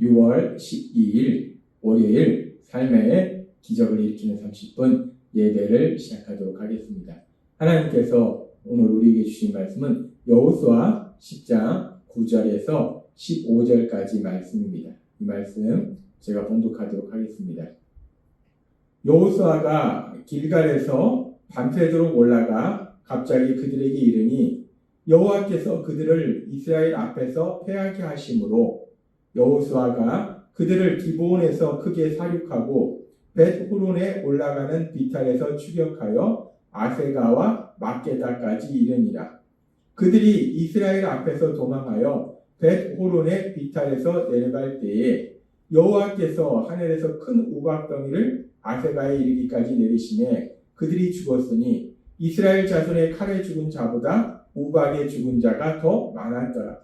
6월 12일 월요일 삶의 기적을 일으키는 30분 예배를 시작하도록 하겠습니다. 하나님께서 오늘 우리에게 주신 말씀은 여호수아 10장 9절에서 15절까지 말씀입니다. 이 말씀 제가 봉독하도록 하겠습니다. 여호수아가 길갈에서 밤새도록 올라가 갑자기 그들에게 이르니 여호와께서 그들을 이스라엘 앞에서 패하게 하심으로 여호수아가 그들을 기브온에서 크게 사륙하고 벳호론에 올라가는 비탈에서 추격하여 아세가와 막게다까지 이르니라. 그들이 이스라엘 앞에서 도망하여 벳호론의 비탈에서 내려갈 때에 여호와께서 하늘에서 큰 우박덩이를 아세가에 이르기까지 내리시매 그들이 죽었으니 이스라엘 자손의 칼에 죽은 자보다 우박에 죽은 자가 더 많았더라.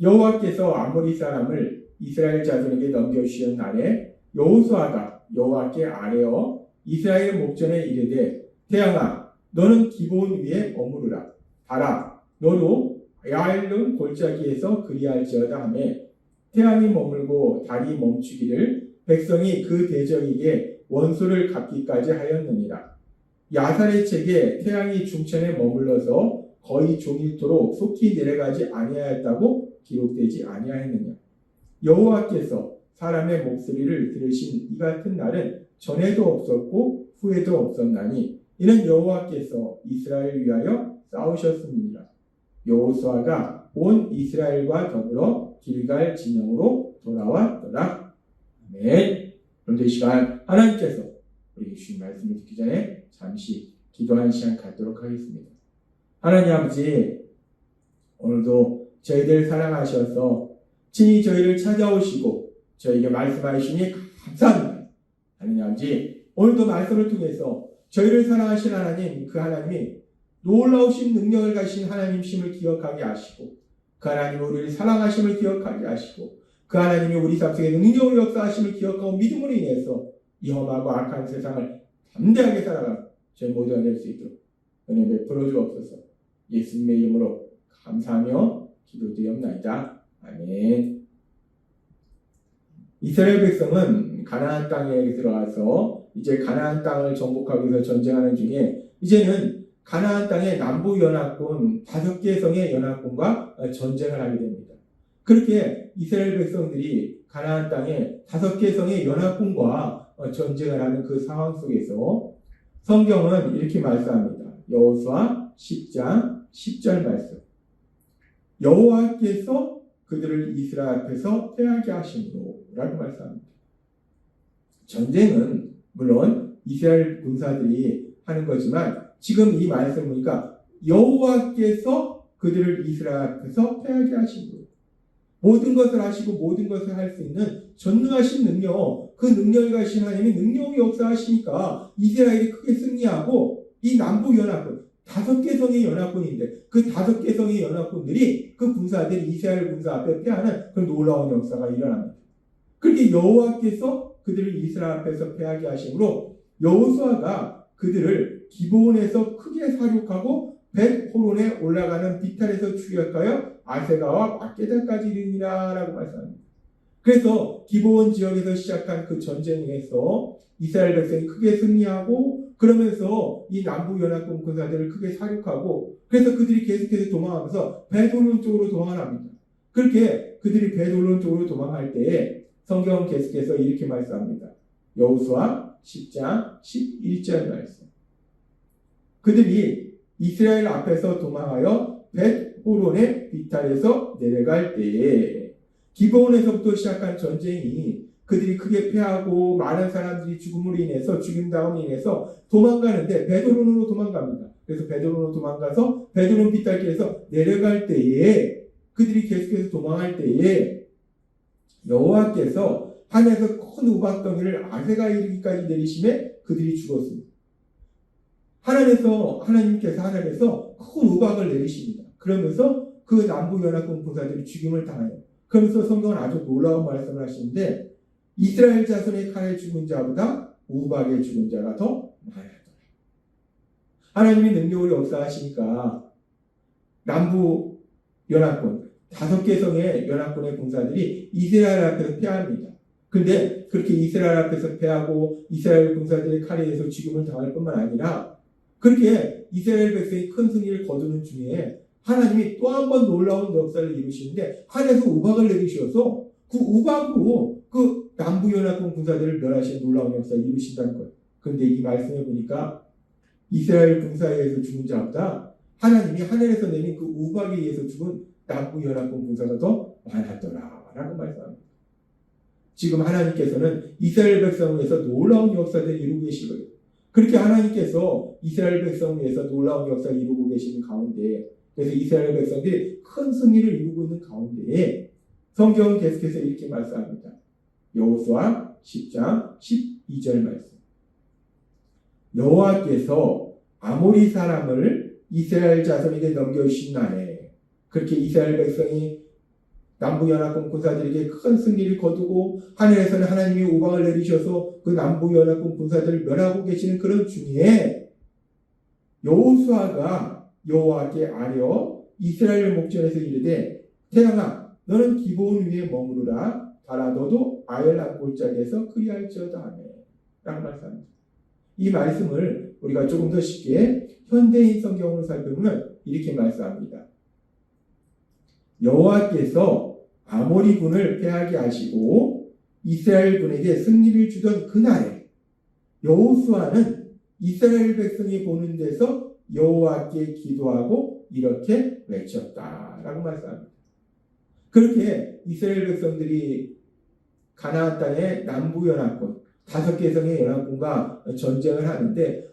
여호와께서 아모리 사람을 이스라엘 자손에게 넘겨주신 날에 여호수아가 여호와께 아뢰어 이스라엘 목전에 이르되 태양아 너는 기브온 위에 머무르라. 달아 너도 야알론 골짜기에서 그리할지어다 하며 태양이 머물고 달이 멈추기를 백성이 그 대적에게 원수를 갚기까지 하였느니라. 야살의 책에 태양이 중천에 머물러서 거의 종일토록 속히 내려가지 아니하였다고 기록되지 아니하였느냐. 여호와께서 사람의 목소리를 들으신 이 같은 날은 전에도 없었고 후에도 없었나니 이는 여호와께서 이스라엘 위하여 싸우셨음이니라. 여호수아가 온 이스라엘과 더불어 길갈 진영으로 돌아왔더라. 아멘. 그럼 이 시간 하나님께서 우리 주신 말씀을 듣기 전에 잠시 기도하는 시간 갖도록 하겠습니다. 하나님 아버지, 오늘도 저희들 사랑하셔서 친히 저희를 찾아오시고 저희에게 말씀하시니 감사합니다. 하나님 아버지, 오늘도 말씀을 통해서 저희를 사랑하신 하나님, 그 하나님이 놀라우신 능력을 가신 하나님심을 기억하게 하시고 그 하나님이 우리를 사랑하심을 기억하게 하시고 그 하나님이 우리 삶 속에 능력을 역사하심을 기억하고 믿음으로 인해서 이 험하고 악한 세상을 담대하게 살아가는 저희 모두가 될 수 있도록 은혜 베풀어 주옵소서. 예수님의 이름으로 감사하며 기도드리옵나이다. 아멘. 이스라엘 백성은 가나안 땅에 들어가서 이제 가나안 땅을 정복하기 위해서 전쟁하는 중에 이제는 가나안 땅의 남부 연합군 5개 성의 연합군과 전쟁을 하게 됩니다. 그렇게 이스라엘 백성들이 가나안 땅의 5개 성의 연합군과 전쟁을 하는 그 상황 속에서 성경은 이렇게 말씀합니다. 여호수아 10장 10절 말씀. 여호와께서 그들을 이스라엘 앞에서 패하게 하심으로 라고 말씀합니다. 전쟁은 물론 이스라엘 군사들이 하는 거지만 지금 이 말씀 보니까 여호와께서 그들을 이스라엘 앞에서 패하게 하심으로 모든 것을 하시고 모든 것을 할 수 있는 전능하신 능력, 그 능력을 가신 하나님이 능력이 역사하시니까 이스라엘이 크게 승리하고 이 남부 연합군 5개 성의 연합군인데 그 5개 성의 연합군들이 그 군사들이 이스라엘 군사 앞에 패하는 그런 놀라운 역사가 일어납니다. 그렇게 여호와께서 그들을 이스라엘 앞에서 패하게 하심으로 여호수아가 그들을 기브온에서 크게 사륙하고 벳호론에 올라가는 비탈에서 추격하여 아세가와 막게다까지 이르니라 라고 말씀합니다. 그래서 기브온 지역에서 시작한 그 전쟁에서 이스라엘 백성이 크게 승리하고 그러면서 이 남부 연합군 군사들을 크게 사륙하고 그래서 그들이 계속해서 도망하면서 벳호론 쪽으로 도망합니다. 그렇게 그들이 벳호론 쪽으로 도망할 때에 성경은 계속해서 이렇게 말씀합니다. 여호수아 10장 11절 말씀. 그들이 이스라엘 앞에서 도망하여 벳호론의 비탈에서 내려갈 때에 기브온에서부터 시작한 전쟁이 그들이 크게 패하고 많은 사람들이 죽음으로 인해서 죽임당함으로 인해서 도망가는데 벳호론으로 도망갑니다. 그래서 벳호론으로 도망가서 벳호론 비탈길에서 내려갈 때에 그들이 계속해서 도망할 때에 여호와께서 하늘에서 큰 우박덩이를 아세가 이르기까지 내리심에 그들이 죽었습니다. 하나님께서 하늘에서 큰 우박을 내리십니다. 그러면서 그 남부 연합군 군사들이 죽임을 당해요. 그러면서 성경은 아주 놀라운 말씀을 하시는데 이스라엘 자손의 칼에 죽은 자보다 우박에 죽은 자가 더 많았더라. 하나님이 능력으로 역사하시니까 남부 연합군 5개 성의 연합군의 군사들이 이스라엘 앞에서 패합니다. 근데 그렇게 이스라엘 앞에서 패하고 이스라엘 군사들의 칼에 의해서 죽임을 당할 뿐만 아니라 그렇게 이스라엘 백성이 큰 승리를 거두는 중에 하나님이 또 한 번 놀라운 역사를 이루시는데 하늘에서 우박을 내리셔서 그 우박으로 그 남부연합군 군사들을 멸하시는 놀라운 역사를 이루신다는 거예요. 그런데 이 말씀에 보니까 이스라엘 군사에 의해서 죽은 자보다 하나님이 하늘에서 내린 그 우박에 의해서 죽은 남부연합군 군사가 더 많았더라라고 말씀합니다. 지금 하나님께서는 이스라엘 백성을 위해서 놀라운 역사들을 이루고 계시거든요. 그렇게 하나님께서 이스라엘 백성을 위해서 놀라운 역사를 이루고 계시는 가운데 그래서 이스라엘 백성들이 큰 승리를 이루고 있는 가운데에 성경은 계속해서 이렇게 말씀합니다. 여호수아 10장 12절 말씀. 여호와께서 아모리 사람을 이스라엘 자손에게 넘겨주신 날에 그렇게 이스라엘 백성이 남부연합군 군사들에게 큰 승리를 거두고 하늘에서는 하나님이 우박을 내리셔서 그 남부연합군 군사들을 멸하고 계시는 그런 중에 여호수아가 여호와께 아뢰어 이스라엘 목전에서 이르되 태양아 너는 기브온 위에 머무르라 달아 너도 아엘란 골짜기에서 그리할지어다 하며 라고 말씀합니다. 이 말씀을 우리가 조금 더 쉽게 현대인 성경으로 살펴보면 이렇게 말씀합니다. 여호와께서 아모리군을 패하게 하시고 이스라엘 군에게 승리를 주던 그날에 여호수아는 이스라엘 백성이 보는 데서 여호와께 기도하고 이렇게 외쳤다라고 말씀합니다. 그렇게 이스라엘 백성들이 가나안 땅의 남부연합군 5개 성의 연합군과 전쟁을 하는데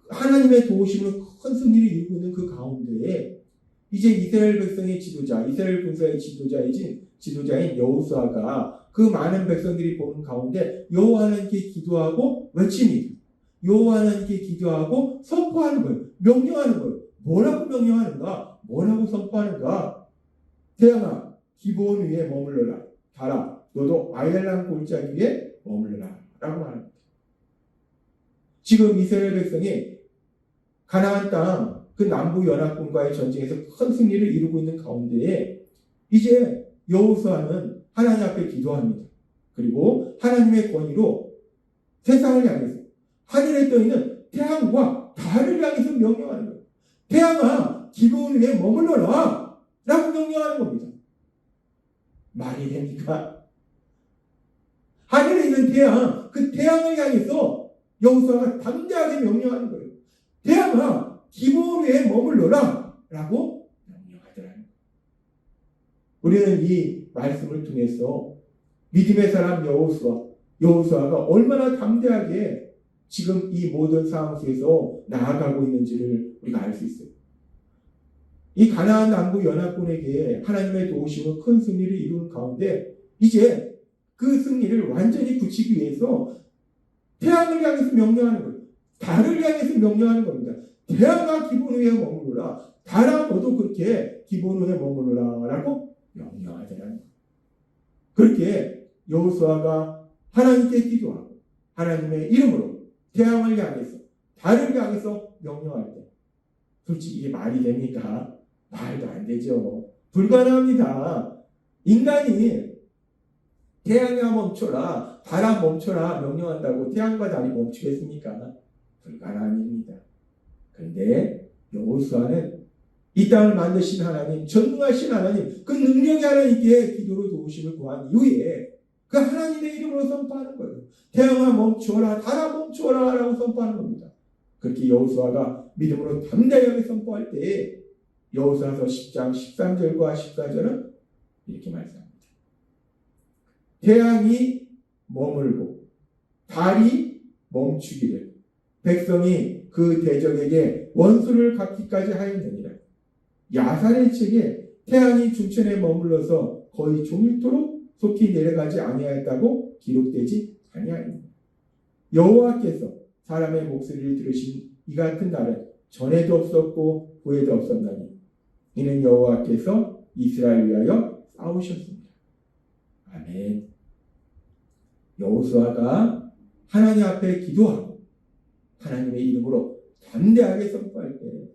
하나님의 도우심으로 큰 승리를 이루고 있는 그 가운데에 이제 이스라엘 백성의 지도자, 이스라엘 군사의 지도자인 여호수아가 그 많은 백성들이 보는 가운데 여호와 하나님께 기도하고 외칩니다. 여호와 하나님께 기도하고 선포하는 거예요. 명령하는 거예요. 뭐라고 명령하는가? 뭐라고 선포하는가? 태양아, 기브온 위에 머물러라. 달아, 너도 아엘란 골짜기 위에 머물러라. 라고 말합니다. 지금 이스라엘 백성이 가나안 땅 그 남부 연합군과의 전쟁에서 큰 승리를 이루고 있는 가운데에 이제 여호수아는 하나님 앞에 기도합니다. 그리고 하나님의 권위로 세상을 향해서 하늘에 떠 있는 태양과 달을 향해서 명령하는 거예요. 태양아, 기브온 위에 머물러라 라고 명령하는 겁니다. 말이 됩니까? 하늘에 있는 태양, 그 태양을 향해서 여호수아가 담대하게 명령하는 거예요. 태양아, 기브온 위에 머물러라 라고 명령하더라는 거예요. 우리는 이 말씀을 통해서 믿음의 사람 여호수아가 얼마나 담대하게 지금 이 모든 상황 속에서 나아가고 있는지를 우리가 알 수 있어요. 이 가나안 남부 연합군에게 하나님의 도우심으로 큰 승리를 이루는 가운데 이제 그 승리를 완전히 굳히기 위해서 태양을 향해서 명령하는 거예요. 달을 향해서 명령하는 겁니다. 태양아 기브온 위에 머무르라. 달아 너도 그렇게 기브온 위에 머무르라 라고 명령하더라는 거예요. 그렇게 여호수아가 하나님께 기도하고 하나님의 이름으로 태양을 향해서 달을 향해서 명령할 때 솔직히 이게 말이 됩니까? 말도 안 되죠. 불가능합니다. 인간이 태양아 멈춰라, 달아 멈춰라 명령한다고 태양과 달이 멈추겠습니까? 불가능한 일입니다. 그런데 여호수아는 이 땅을 만드신 하나님, 전능하신 하나님, 그 능력의 하나님께 기도로 도우심을 구한 이후에 그 하나님의 이름으로 선포하는 거예요. 태양아 멈추어라, 달아 멈추어라 라고 선포하는 겁니다. 그렇게 여호수아가 믿음으로 담대하게 선포할 때 여호수아서 10장 13절과 14절은 이렇게 말씀합니다. 태양이 머물고 달이 멈추기를 백성이 그 대적에게 원수를 갚기까지 하였느니라. 야살의 책에 태양이 중천에 머물러서 거의 종일토록 속히 내려가지 아니하였다고 기록되지 아니하였느니라. 여호와께서 사람의 목소리를 들으신 이 같은 날은 전에도 없었고 후에도 없었나니 이는 여호와께서 이스라엘 위하여 싸우셨습니다. 아멘. 여호수아가 하나님 앞에 기도하고 하나님의 이름으로 담대하게 선포할 때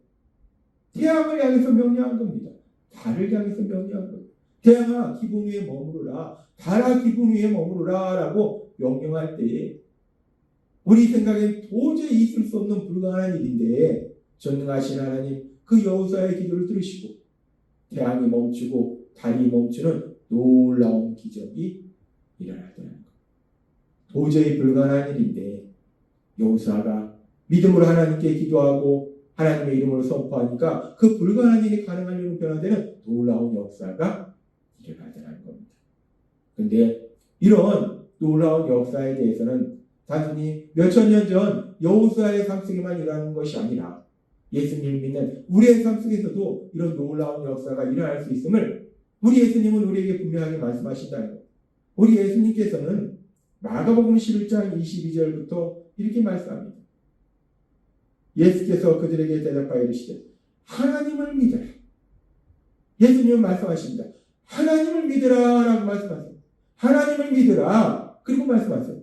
태양을 향해서 명령한 겁니다. 달을 향해서 명령한 겁니다. 태양아 기본 위에 머무르라, 달아 기본 위에 머무르라 라고 명령할 때에 우리 생각엔 도저히 있을 수 없는 불가능한 일인데 전능하신 하나님 그 여호수아의 기도를 들으시고 태양이 멈추고 달이 멈추는 놀라운 기적이 일어나더라는 것. 도저히 불가능한 일인데 여호수아가 믿음으로 하나님께 기도하고 하나님의 이름으로 선포하니까 그 불가능한 일이 가능한 일로 변화되는 놀라운 역사가 일어나더라는 겁니다. 그런데 이런 놀라운 역사에 대해서는 단순히 몇천 년 전 여호수아의 삶 속에만 일어나는 것이 아니라 예수님을 믿는 우리의 삶 속에서도 이런 놀라운 역사가 일어날 수 있음을 우리 예수님은 우리에게 분명하게 말씀하신다는 것. 우리 예수님께서는 마가복음 11장 22절부터 이렇게 말씀합니다. 예수께서 그들에게 대답하여 이르시되 하나님을 믿으라. 예수님은 말씀하십니다. 하나님을 믿으라 라고 말씀하세요. 하나님을 믿으라. 그리고 말씀하세요.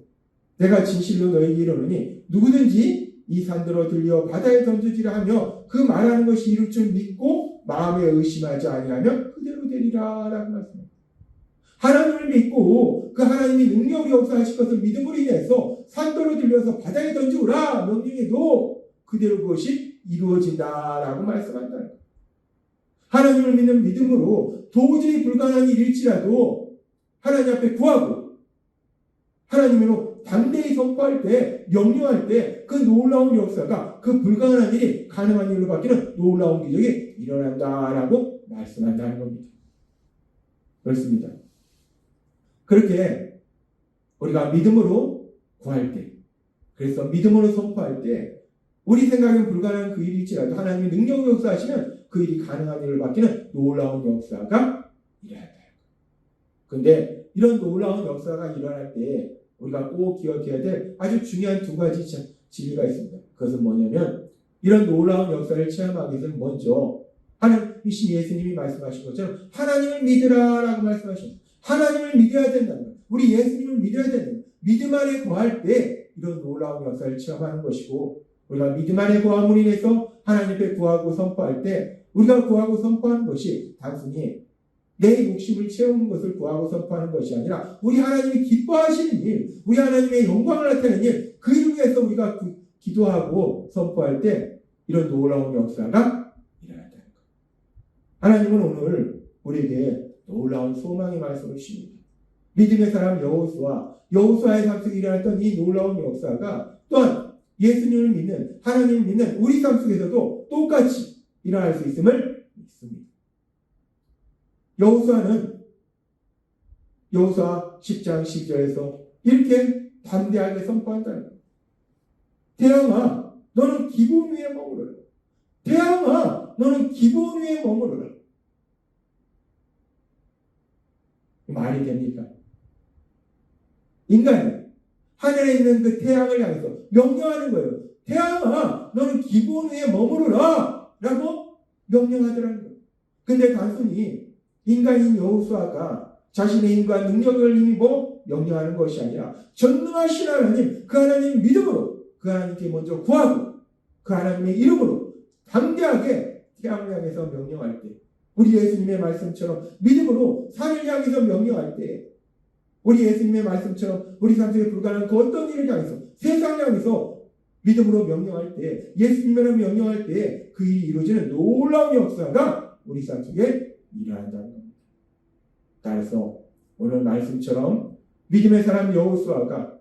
내가 진실로 너희에게 이르노니 누구든지 이 산더러 들려 바다에 던져지라 하며 그 말하는 것이 이룰 줄 믿고 마음에 의심하지 아니하면 그대로 되리라 라고 말씀합니다. 하나님을 믿고 그 하나님이 능력이 역사하실 것을 믿음으로 인해서 산더러 들려서 바다에 던지우라 명령해도 그대로 그것이 이루어진다라고 말씀한다는 거예요. 하나님을 믿는 믿음으로 도저히 불가능한 일일지라도 하나님 앞에 구하고 하나님으로 담대히 선포할 때, 명령할 때 그 놀라운 역사가 그 불가능한 일이 가능한 일로 바뀌는 놀라운 기적이 일어난다라고 말씀한다는 겁니다. 그렇습니다. 그렇게 우리가 믿음으로 구할 때, 그래서 믿음으로 선포할 때 우리 생각엔 불가능한 그 일일지라도 하나님이 능력으로 역사하시면 그 일이 가능한 일로 바뀌는 놀라운 역사가 일어난다. 그런데 이런 놀라운 역사가 일어날 때 우리가 꼭 기억해야 될 아주 중요한 두 가지 진리가 있습니다. 그것은 뭐냐면 이런 놀라운 역사를 체험하기 위해서는 먼저 하나님이신 예수님이 말씀하신 것처럼 하나님을 믿으라 라고 말씀하십니다. 하나님을 믿어야 된다는 거예요. 우리 예수님을 믿어야 된다는 거예요. 믿음 안에 거할 때 이런 놀라운 역사를 체험하는 것이고 우리가 믿음 안에 거함으로 인해서 하나님 앞에 구하고 선포할 때 우리가 구하고 선포하는 것이 단순히 내 욕심을 채우는 것을 구하고 선포하는 것이 아니라 우리 하나님이 기뻐하시는 일, 우리 하나님의 영광을 나타내는 일, 그 일을 위해서 우리가 기도하고 선포할 때 이런 놀라운 역사가 일어난다는 것. 하나님은 오늘 우리에게 놀라운 소망의 말씀을 주십니다. 믿음의 사람 여호수아의 삶 속에 일어났던 이 놀라운 역사가 또한 예수님을 믿는 하나님을 믿는 우리 삶 속에서도 똑같이 일어날 수 있음을 믿습니다. 여호수아 10장 10절에서 이렇게 담대하게 선포한다는 거예요. 태양아 너는 기본 위에 머무르라. 태양아 너는 기본 위에 머무르라. 말이 됩니까? 인간이 하늘에 있는 그 태양을 향해서 명령하는 거예요. 태양아 너는 기본 위에 머무르라 라고 명령하더라는 거예요. 근데 단순히 인간인 여호수아가 자신의 힘과 능력을 힘입어 명령하는 것이 아니라 전능하신 하나님, 그 하나님 믿음으로 그 하나님께 먼저 구하고 그 하나님의 이름으로 담대하게 태양을 향해서 명령할 때 우리 예수님의 말씀처럼 믿음으로 산을 향해서 명령할 때 우리 예수님의 말씀처럼 우리 삶 속에 불가능한 그 어떤 일을 향해서 세상을 향해서 믿음으로 명령할 때 예수님으로 명령할 때 그 일이 이루어지는 놀라운 역사가 우리 삶 속에 일어난다는 겁니다. 따라서 오늘 말씀처럼 믿음의 사람 여호수아가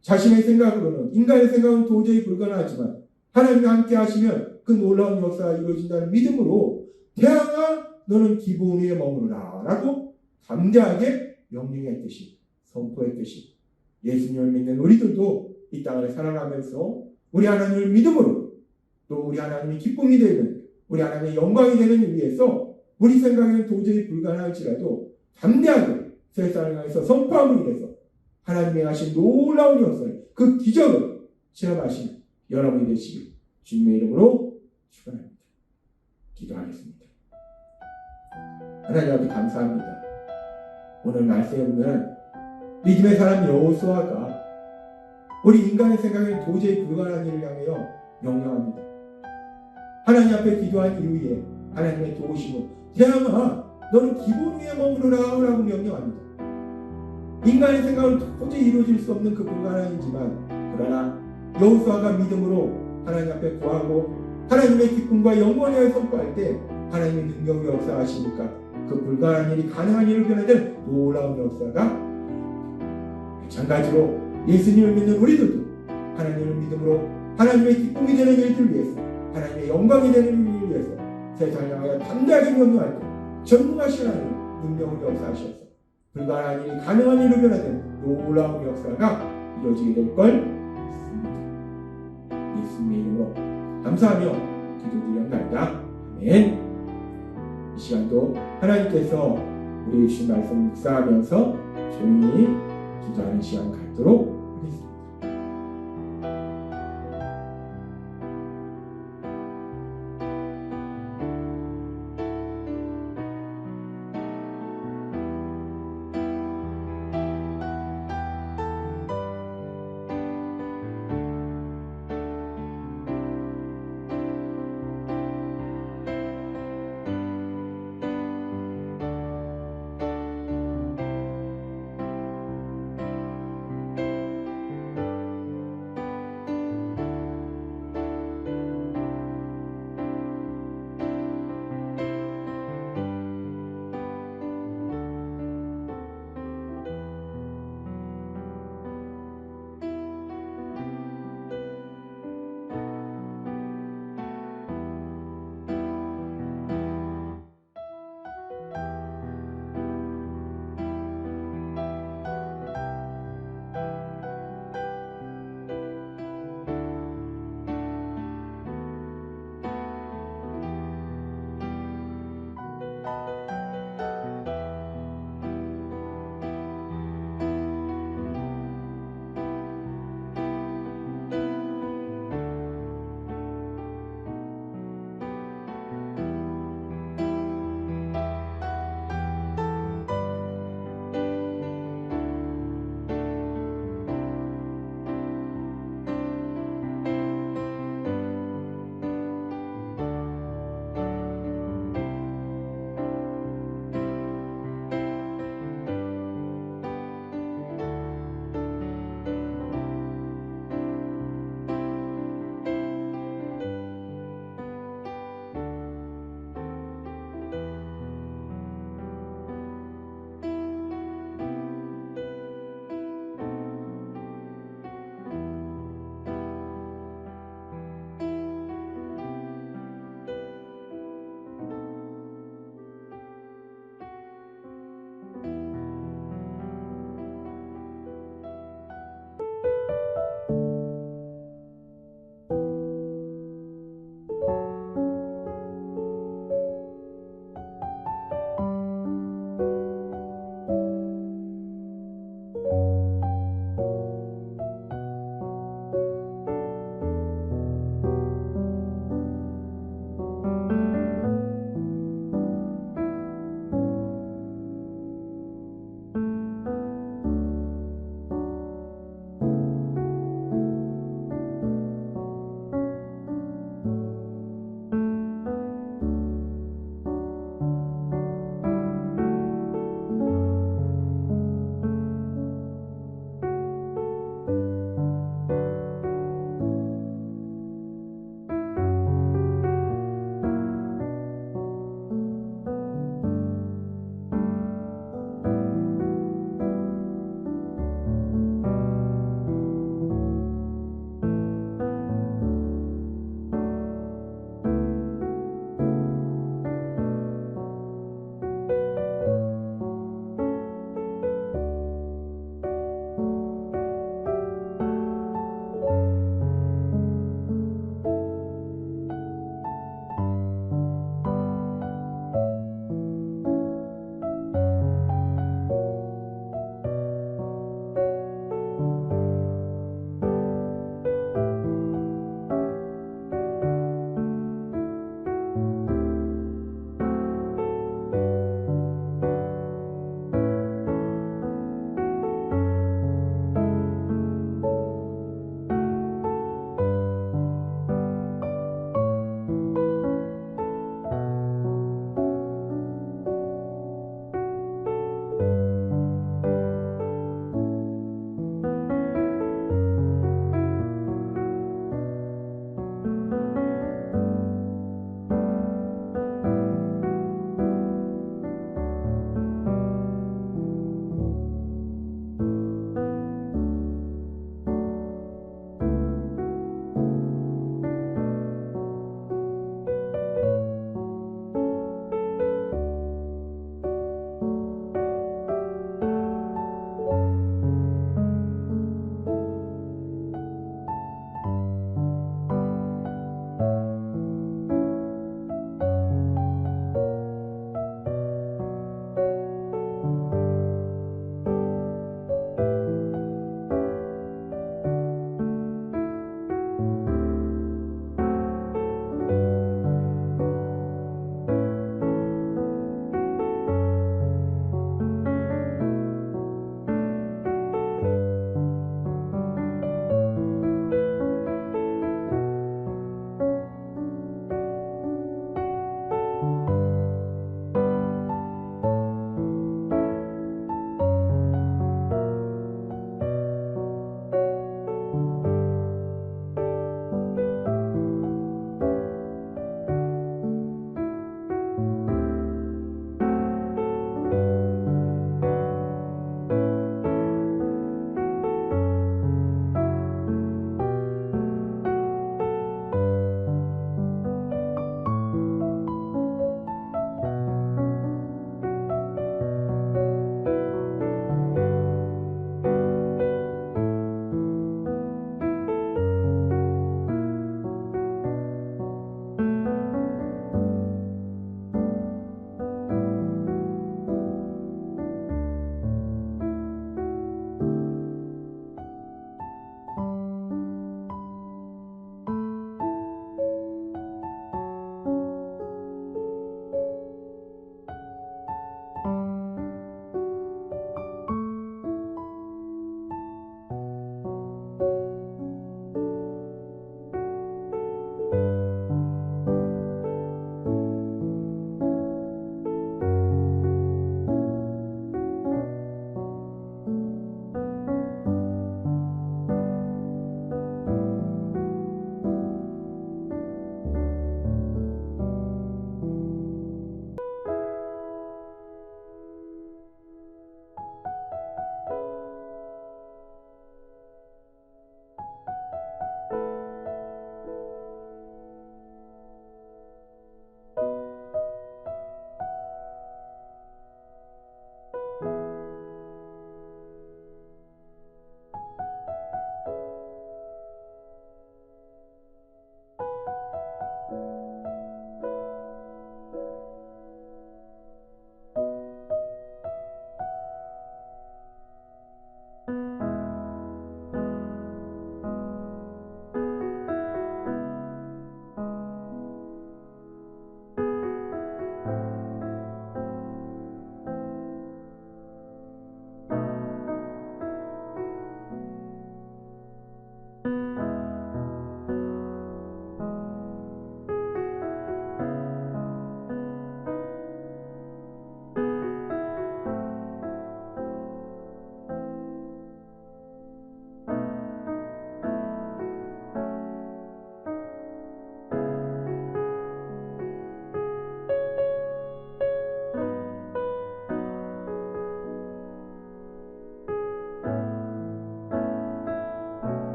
자신의 생각으로는 인간의 생각은 도저히 불가능하지만 하나님과 함께 하시면 그 놀라운 역사가 이루어진다는 믿음으로 태양아 너는 기본 위에 머무르라 라고 담대하게 명령했듯이 선포했듯이 예수님을 믿는 우리들도 이 땅을 살아가면서 우리 하나님을 믿음으로 또 우리 하나님이 기쁨이 되는 우리 하나님의 영광이 되는 일 위해서 우리 생각에는 도저히 불가능할지라도 담대하게 세상을 향해서 선포함을 인해서 하나님이 하신 놀라운 역사를 그 기적을 체험하시는 여러분이 되시길 주님의 이름으로 축원합니다. 기도하겠습니다. 하나님 앞에 감사합니다. 오늘 말씀에 보면 믿음의 사람 여호수아가 우리 인간의 생각에 도저히 불가능한 일을 향하여 명령합니다. 하나님 앞에 기도한 이후에 하나님의 도우심으로 태양아 너는 기본 위에 머무르라 라고 명령합니다. 인간의 생각은 도저히 이루어질 수 없는 그 불가능한 일이지만 그러나 여호수아가 믿음으로 하나님 앞에 구하고 하나님의 기쁨과 영광을 선포할 때 하나님의 능력이 역사하시니까 그 불가능한 일이 가능한 일로 변화된 놀라운 역사가 마찬가지로 예수님을 믿는 우리들도 하나님을 믿음으로 하나님의 기쁨이 되는 일들을 위해서 하나님의 영광이 되는 일을 위해서 세상을 향하여 담대하게 명령할 때 전능하신 하나님 능력을 역사하셔서 불가능한 일이 가능한 일로 변화된 놀라운 역사가 이루어지게 될 걸 믿습니다. 예수님의 이름으로 감사하며 기도드립니다. 아멘. 이 시간도 하나님께서 우리 주신 말씀 묵상하면서 조용히 기도하는 시간 갖도록 하겠습니다.